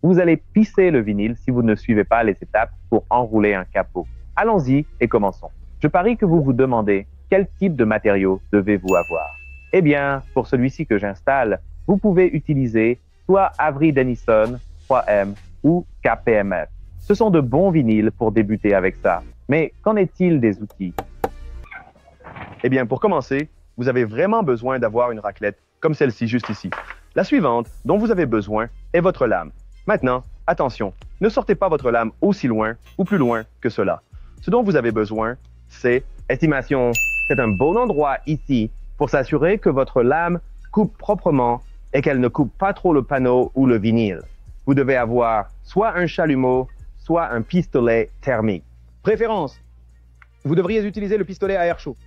Vous allez pisser le vinyle si vous ne suivez pas les étapes pour enrouler un capot. Allons-y et commençons. Je parie que vous vous demandez quel type de matériaux devez-vous avoir. Eh bien, pour celui-ci que j'installe, vous pouvez utiliser soit Avery Dennison 3M ou KPMF. Ce sont de bons vinyles pour débuter avec ça. Mais qu'en est-il des outils? Eh bien, pour commencer, vous avez vraiment besoin d'avoir une raclette comme celle-ci juste ici. La suivante dont vous avez besoin est votre lame. Maintenant, attention, ne sortez pas votre lame aussi loin ou plus loin que cela. Ce dont vous avez besoin, c'est estimation. C'est un bon endroit ici pour s'assurer que votre lame coupe proprement et qu'elle ne coupe pas trop le panneau ou le vinyle. Vous devez avoir soit un chalumeau, soit un pistolet thermique. Préférence, vous devriez utiliser le pistolet à air chaud.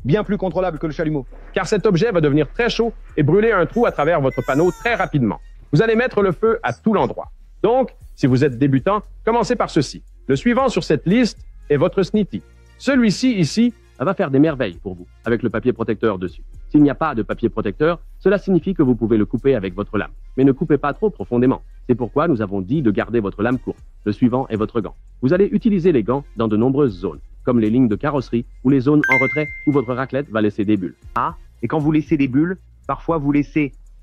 Bien plus contrôlable que le chalumeau, car cet objet va devenir très chaud et brûler un trou à travers votre panneau très rapidement. Vous allez mettre le feu à tout l'endroit. Donc, si vous êtes débutant, commencez par ceci. Le suivant sur cette liste est votre Snitty. Celui-ci ici va faire des merveilles pour vous, avec le papier protecteur dessus. S'il n'y a pas de papier protecteur, cela signifie que vous pouvez le couper avec votre lame. Mais ne coupez pas trop profondément. C'est pourquoi nous avons dit de garder votre lame courte. Le suivant est votre gant. Vous allez utiliser les gants dans de nombreuses zones, comme les lignes de carrosserie ou les zones en retrait où votre raclette va laisser des bulles. Ah, et quand vous laissez des bulles, parfois vous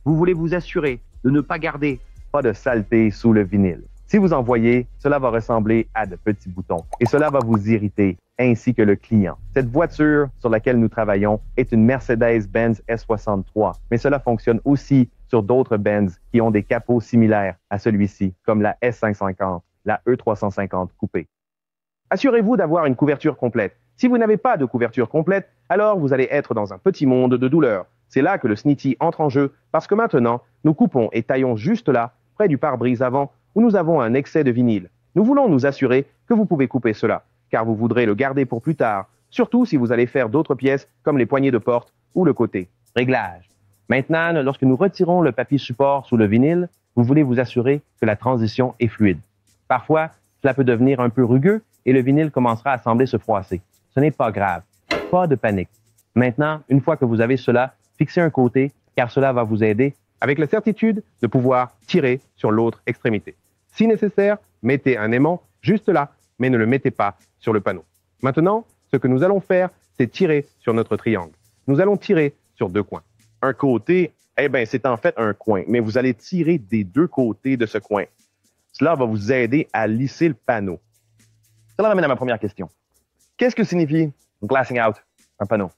voulez vous assurer de ne pas garder pas de saleté sous le vinyle. Si vous en voyez, cela va ressembler à de petits boutons et cela va vous irriter, ainsi que le client. Cette voiture sur laquelle nous travaillons est une Mercedes-Benz S63, mais cela fonctionne aussi sur d'autres Benz qui ont des capots similaires à celui-ci, comme la S550, la E350 coupée. Assurez-vous d'avoir une couverture complète. Si vous n'avez pas de couverture complète, alors vous allez être dans un petit monde de douleur. C'est là que le Snitty entre en jeu, parce que maintenant, nous coupons et taillons juste là, près du pare-brise avant, où nous avons un excès de vinyle. Nous voulons nous assurer que vous pouvez couper cela, car vous voudrez le garder pour plus tard, surtout si vous allez faire d'autres pièces comme les poignées de porte ou le côté. Réglage. Maintenant, lorsque nous retirons le papier support sous le vinyle, vous voulez vous assurer que la transition est fluide. Parfois, cela peut devenir un peu rugueux et le vinyle commencera à sembler se froisser. Ce n'est pas grave. Pas de panique. Maintenant, une fois que vous avez cela, fixez un côté, car cela va vous aider avec la certitude de pouvoir tirer sur l'autre extrémité. Si nécessaire, mettez un aimant juste là, mais ne le mettez pas sur le panneau. Maintenant, ce que nous allons faire, c'est tirer sur notre triangle. Nous allons tirer sur deux coins. Un côté, eh bien, c'est en fait un coin, mais vous allez tirer des deux côtés de ce coin. Cela va vous aider à lisser le panneau. Cela m'amène à ma première question. Qu'est-ce que signifie glassing out, un panneau?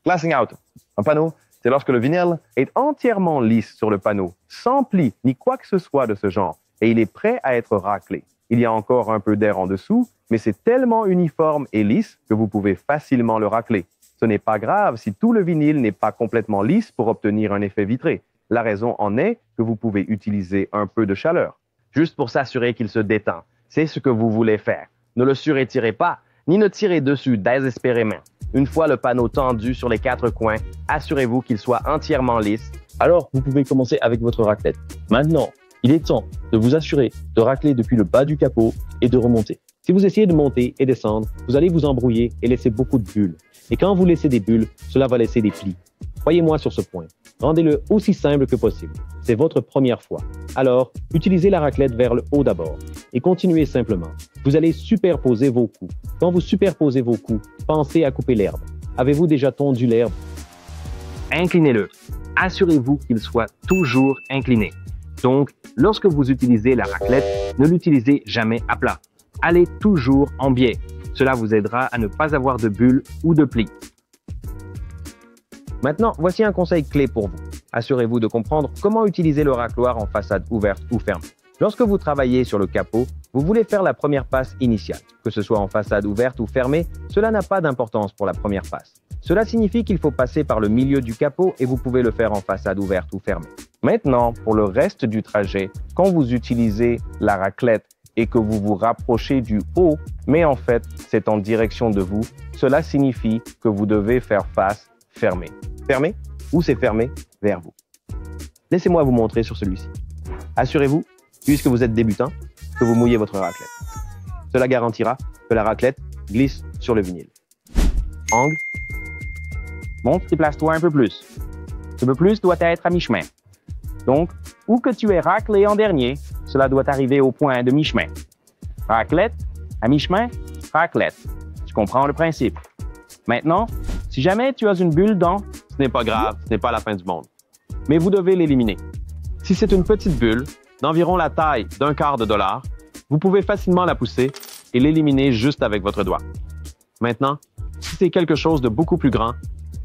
Glassing out, un panneau, c'est lorsque le vinyle est entièrement lisse sur le panneau, sans plis ni quoi que ce soit de ce genre, et il est prêt à être raclé. Il y a encore un peu d'air en dessous, mais c'est tellement uniforme et lisse que vous pouvez facilement le racler. Ce n'est pas grave si tout le vinyle n'est pas complètement lisse pour obtenir un effet vitré. La raison en est que vous pouvez utiliser un peu de chaleur, juste pour s'assurer qu'il se détend. C'est ce que vous voulez faire. Ne le surétirez pas, ni ne tirez dessus désespérément. Une fois le panneau tendu sur les quatre coins, assurez-vous qu'il soit entièrement lisse. Alors, vous pouvez commencer avec votre raclette. Maintenant, il est temps de vous assurer de racler depuis le bas du capot et de remonter. Si vous essayez de monter et descendre, vous allez vous embrouiller et laisser beaucoup de bulles. Et quand vous laissez des bulles, cela va laisser des plis. Croyez-moi sur ce point. Rendez-le aussi simple que possible. C'est votre première fois. Alors, utilisez la raclette vers le haut d'abord et continuez simplement. Vous allez superposer vos coups. Quand vous superposez vos coups, pensez à couper l'herbe. Avez-vous déjà tondu l'herbe? Inclinez-le. Assurez-vous qu'il soit toujours incliné. Donc, lorsque vous utilisez la raclette, ne l'utilisez jamais à plat. Allez toujours en biais. Cela vous aidera à ne pas avoir de bulles ou de plis. Maintenant, voici un conseil clé pour vous. Assurez-vous de comprendre comment utiliser le racloir en façade ouverte ou fermée. Lorsque vous travaillez sur le capot, vous voulez faire la première passe initiale. Que ce soit en façade ouverte ou fermée, cela n'a pas d'importance pour la première passe. Cela signifie qu'il faut passer par le milieu du capot et vous pouvez le faire en façade ouverte ou fermée. Maintenant, pour le reste du trajet, quand vous utilisez la raclette et que vous vous rapprochez du haut, mais en fait, c'est en direction de vous, cela signifie que vous devez faire face fermée. Fermé ou c'est fermé vers vous. Laissez-moi vous montrer sur celui-ci. Assurez-vous, puisque vous êtes débutant, que vous mouillez votre raclette. Cela garantira que la raclette glisse sur le vinyle. Angle. Monte et place-toi un peu plus. Ce peu plus doit être à mi-chemin. Donc, où que tu aies raclé en dernier, cela doit arriver au point de mi-chemin. Raclette, à mi-chemin, raclette. Tu comprends le principe. Maintenant, si jamais tu as une bulle dans, Ce n'est pas grave, ce n'est pas la fin du monde. Mais vous devez l'éliminer. Si c'est une petite bulle, d'environ la taille d'un quart de dollar, vous pouvez facilement la pousser et l'éliminer juste avec votre doigt. Maintenant, si c'est quelque chose de beaucoup plus grand,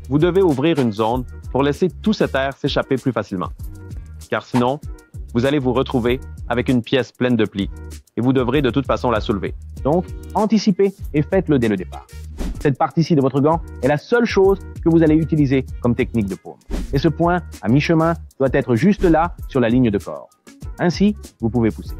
vous devez ouvrir une zone pour laisser tout cet air s'échapper plus facilement. Car sinon, vous allez vous retrouver avec une pièce pleine de plis et vous devrez de toute façon la soulever. Donc, anticipez et faites-le dès le départ. Cette partie-ci de votre gant est la seule chose que vous allez utiliser comme technique de paume. Et ce point, à mi-chemin, doit être juste là, sur la ligne de corps. Ainsi, vous pouvez pousser.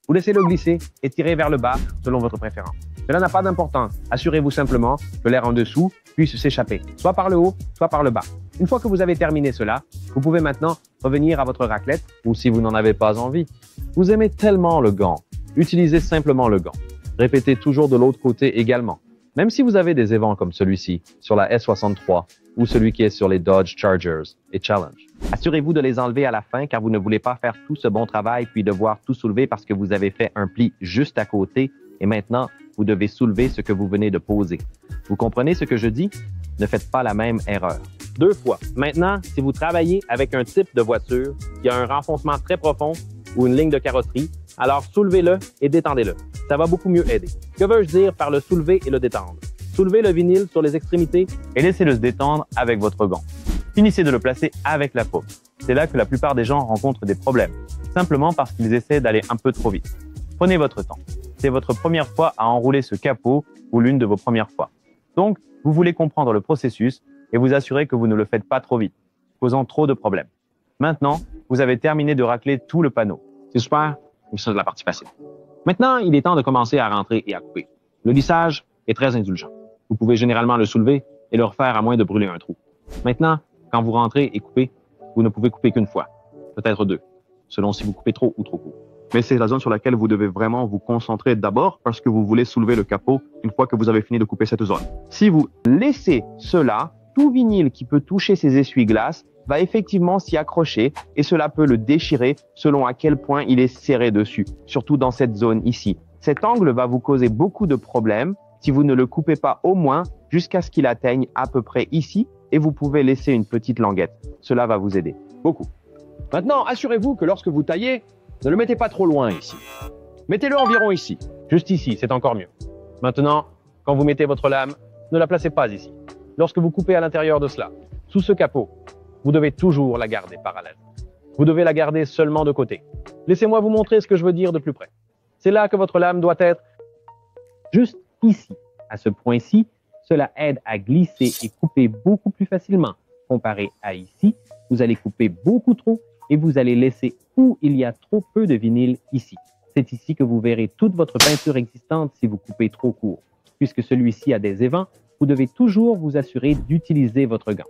Vous laissez-le glisser et tirer vers le bas selon votre préférence. Cela n'a pas d'importance. Assurez-vous simplement que l'air en dessous puisse s'échapper, soit par le haut, soit par le bas. Une fois que vous avez terminé cela, vous pouvez maintenant revenir à votre raclette, Ou si vous n'en avez pas envie. Vous aimez tellement le gant. Utilisez simplement le gant. Répétez toujours de l'autre côté également. Même si vous avez des évents comme celui-ci sur la S63 ou celui qui est sur les Dodge Chargers et Challenge. Assurez-vous de les enlever à la fin car vous ne voulez pas faire tout ce bon travail puis devoir tout soulever parce que vous avez fait un pli juste à côté et maintenant, vous devez soulever ce que vous venez de poser. Vous comprenez ce que je dis? Ne faites pas la même erreur. 2 fois. Maintenant, si vous travaillez avec un type de voiture qui a un renfoncement très profond ou une ligne de carrosserie, alors soulevez-le et détendez-le. Ça va beaucoup mieux aider. Que veux-je dire par le soulever et le détendre? Soulevez le vinyle sur les extrémités Et laissez-le se détendre avec votre gant. Finissez de le placer avec la paume. C'est là que la plupart des gens rencontrent des problèmes, simplement parce qu'ils essaient d'aller un peu trop vite. Prenez votre temps. C'est votre première fois à enrouler ce capot ou l'une de vos premières fois. Donc, vous voulez comprendre le processus et vous assurer que vous ne le faites pas trop vite, causant trop de problèmes. Maintenant, vous avez terminé de racler tout le panneau. C'est super, mais ça c'est la partie facile. Maintenant, il est temps de commencer à rentrer et à couper. Le lissage est très indulgent. Vous pouvez généralement le soulever et le refaire à moins de brûler un trou. Maintenant, quand vous rentrez et coupez, vous ne pouvez couper qu'une fois, peut-être 2, selon si vous coupez trop ou trop court. Mais c'est la zone sur laquelle vous devez vraiment vous concentrer d'abord parce que vous voulez soulever le capot une fois que vous avez fini de couper cette zone. Si vous laissez cela, tout vinyle qui peut toucher ces essuie-glaces va effectivement s'y accrocher et cela peut le déchirer selon à quel point il est serré dessus, surtout dans cette zone ici. Cet angle va vous causer beaucoup de problèmes si vous ne le coupez pas au moins jusqu'à ce qu'il atteigne à peu près ici et vous pouvez laisser une petite languette. Cela va vous aider beaucoup. Maintenant, assurez-vous que lorsque vous taillez, ne le mettez pas trop loin ici. Mettez-le environ ici. Juste ici, c'est encore mieux. Maintenant, quand vous mettez votre lame, ne la placez pas ici. Lorsque vous coupez à l'intérieur de cela, sous ce capot, vous devez toujours la garder parallèle. Vous devez la garder seulement de côté. Laissez-moi vous montrer ce que je veux dire de plus près. C'est là que votre lame doit être juste ici. À ce point-ci, cela aide à glisser et couper beaucoup plus facilement. Comparé à ici, vous allez couper beaucoup trop et vous allez laisser où il y a trop peu de vinyle ici. C'est ici que vous verrez toute votre peinture existante si vous coupez trop court. Puisque celui-ci a des évents, vous devez toujours vous assurer d'utiliser votre gant.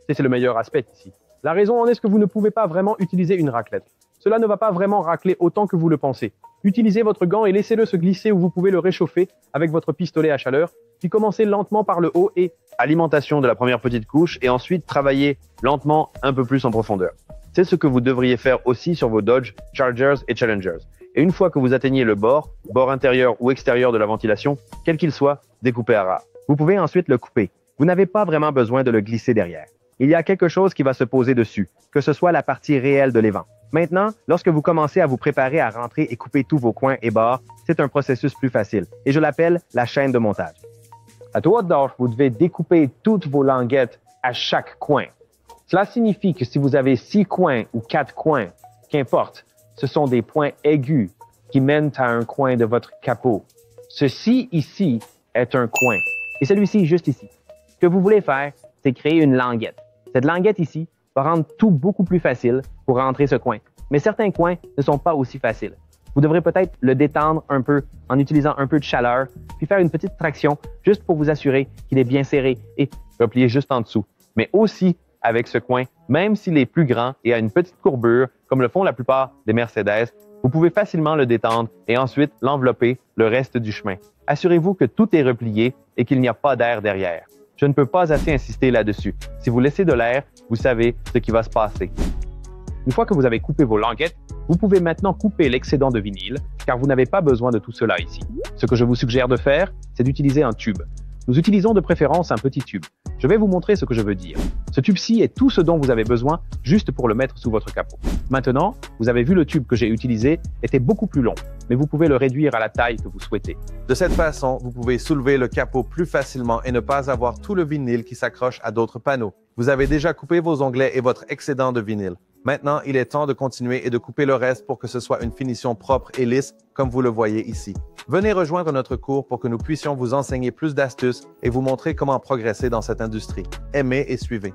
C'est le meilleur aspect ici. La raison en est que vous ne pouvez pas vraiment utiliser une raclette. Cela ne va pas vraiment racler autant que vous le pensez. Utilisez votre gant et laissez-le se glisser où vous pouvez le réchauffer avec votre pistolet à chaleur, puis commencez lentement par le haut et Alimentation de la première petite couche et ensuite travailler lentement un peu plus en profondeur. C'est ce que vous devriez faire aussi sur vos Dodge, Chargers et Challengers. Et une fois que vous atteignez le bord intérieur ou extérieur de la ventilation, quel qu'il soit, découpez à ras. Vous pouvez ensuite le couper. Vous n'avez pas vraiment besoin de le glisser derrière. Il y a quelque chose qui va se poser dessus, que ce soit la partie réelle de l'évent. Maintenant, lorsque vous commencez à vous préparer à rentrer et couper tous vos coins et bords, c'est un processus plus facile et je l'appelle la chaîne de montage. À tout haute d'âge, vous devez découper toutes vos languettes à chaque coin. Cela signifie que si vous avez 6 coins ou 4 coins, qu'importe, ce sont des points aigus qui mènent à un coin de votre capot. Ceci ici est un coin et celui-ci juste ici. Ce que vous voulez faire, c'est créer une languette. Cette languette ici va rendre tout beaucoup plus facile pour rentrer ce coin. Mais certains coins ne sont pas aussi faciles. Vous devrez peut-être le détendre un peu en utilisant un peu de chaleur, puis faire une petite traction juste pour vous assurer qu'il est bien serré et replier juste en dessous. Mais aussi avec ce coin, même s'il est plus grand et a une petite courbure, comme le font la plupart des Mercedes, vous pouvez facilement le détendre et ensuite l'envelopper le reste du chemin. Assurez-vous que tout est replié et qu'il n'y a pas d'air derrière. Je ne peux pas assez insister là-dessus. Si vous laissez de l'air, vous savez ce qui va se passer. Une fois que vous avez coupé vos languettes, Vous pouvez maintenant couper l'excédent de vinyle, car vous n'avez pas besoin de tout cela ici. Ce que je vous suggère de faire, c'est d'utiliser un tube. Nous utilisons de préférence un petit tube. Je vais vous montrer ce que je veux dire. Ce tube-ci est tout ce dont vous avez besoin juste pour le mettre sous votre capot. Maintenant, vous avez vu le tube que j'ai utilisé était beaucoup plus long, mais vous pouvez le réduire à la taille que vous souhaitez. De cette façon, vous pouvez soulever le capot plus facilement et ne pas avoir tout le vinyle qui s'accroche à d'autres panneaux. Vous avez déjà coupé vos onglets et votre excédent de vinyle. Maintenant, il est temps de continuer et de couper le reste pour que ce soit une finition propre et lisse, comme vous le voyez ici. Venez rejoindre notre cours pour que nous puissions vous enseigner plus d'astuces et vous montrer comment progresser dans cette industrie. Aimez et suivez.